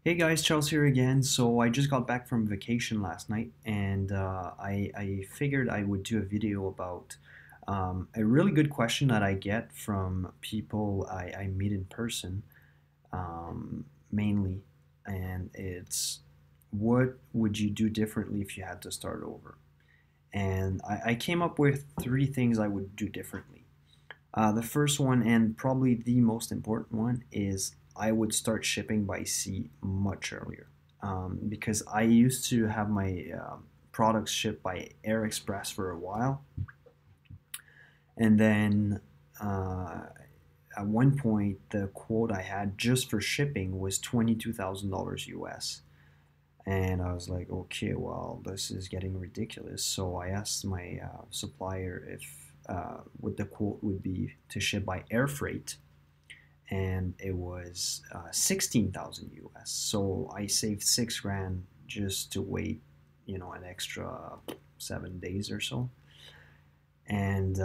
Hey guys, Charles here again. So I just got back from vacation last night, and I figured I would do a video about a really good question that I get from people I meet in person, mainly, and it's what would you do differently if you had to start over? And I came up with three things I would do differently. The first one, and probably the most important one, is I would start shipping by sea much earlier. Because I used to have my products shipped by Air Express for a while, and then uh, at one point the quote I had just for shipping was $22,000 US. And I was like, okay, well, this is getting ridiculous. So I asked my supplier if what the quote would be to ship by air freight, and it was 16,000 US. So I saved 6 grand just to wait, an extra 7 days or so. And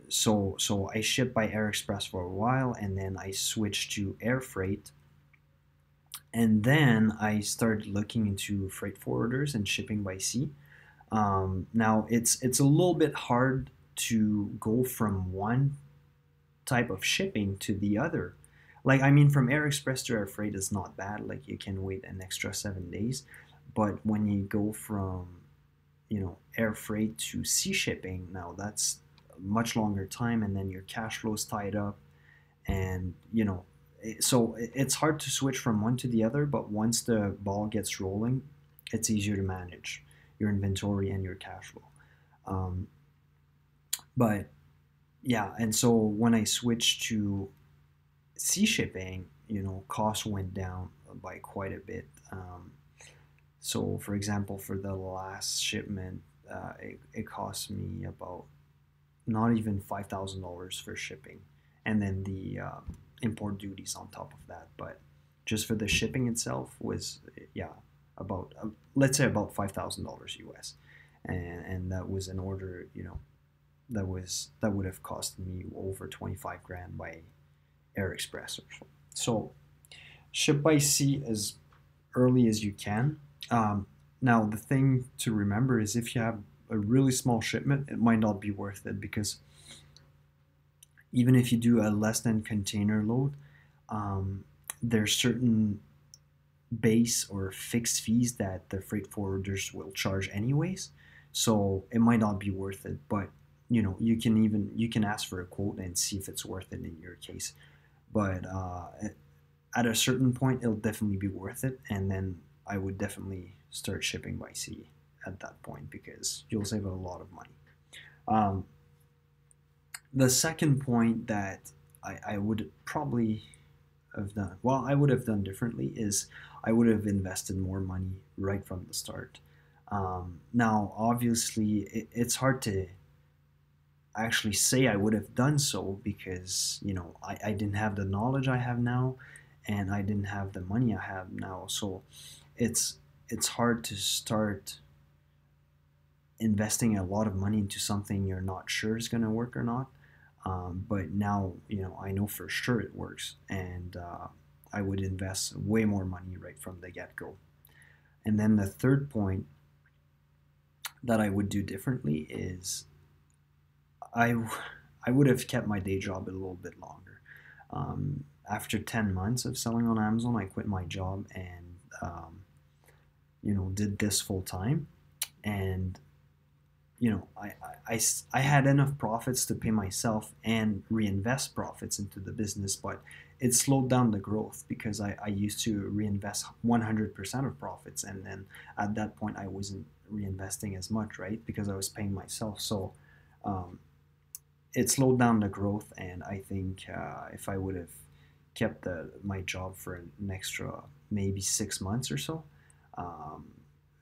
so I shipped by Air Express for a while, and then I switched to air freight, and then I started looking into freight forwarders and shipping by sea. Now it's a little bit hard to go from one type of shipping to the other. Like, I mean, from Air Express to air freight is not bad. Like, you can wait an extra 7 days, but when you go from air freight to sea shipping, now that's a much longer time, and then your cash flow is tied up, and so it's hard to switch from one to the other, but once the ball gets rolling, it's easier to manage your inventory and your cash flow. Um, but yeah, and so when I switched to sea shipping, costs went down by quite a bit. So, for example, for the last shipment, it cost me about not even $5,000 for shipping, and then the import duties on top of that. But just for the shipping itself was, yeah, about let's say about $5,000 US, and that was an order, that would have cost me over 25 grand by Air Express or so. So ship by sea as early as you can. Now the thing to remember is if you have a really small shipment, it might not be worth it, because even if you do a less than container load, um, there's certain base or fixed fees that the freight forwarders will charge anyways. So it might not be worth it, but you can ask for a quote and see if it's worth it in your case. But at a certain point, it'll definitely be worth it, and then I would definitely start shipping by sea at that point, because you'll save a lot of money. Um, the second point that I would probably have done, well, I would have done differently, is I would have invested more money right from the start. Now, obviously, it's hard to actually say I would have done so, because I didn't have the knowledge I have now, and I didn't have the money I have now. So it's it's hard to start investing a lot of money into something you're not sure is going to work or not. But now, I know for sure it works, and I would invest way more money right from the get go. And then the third point that I would do differently is I I would have kept my day job a little bit longer. After 10 months of selling on Amazon, I quit my job and did this full time. And I had enough profits to pay myself and reinvest profits into the business, but it slowed down the growth, because I used to reinvest 100% of profits, and then at that point I wasn't reinvesting as much, right? Because I was paying myself. So um, it slowed down the growth, and I think if I would have kept my job for an extra maybe 6 months or so, um,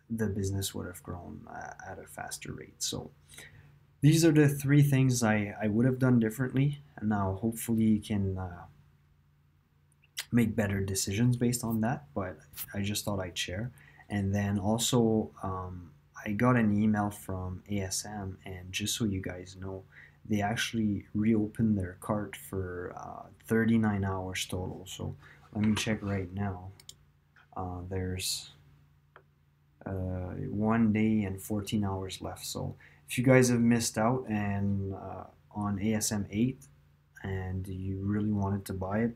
the business would have grown at a faster rate. So these are the three things I would have done differently. And now hopefully you can make better decisions based on that. But I just thought I'd share. And then also, I got an email from ASM, and just so you guys know, they actually reopened their cart for 39 hours total. So let me check right now. There's 1 day and 14 hours left. So if you guys have missed out and on ASM 8 and you really wanted to buy it,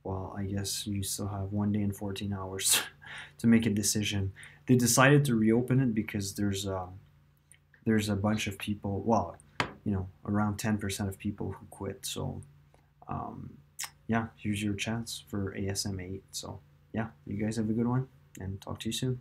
well, I guess you still have 1 day and 14 hours to make a decision. They decided to reopen it because there's a bunch of people, well, around 10% of people who quit. So um, yeah, here's your chance for ASM 8. So yeah, you guys have a good one and talk to you soon.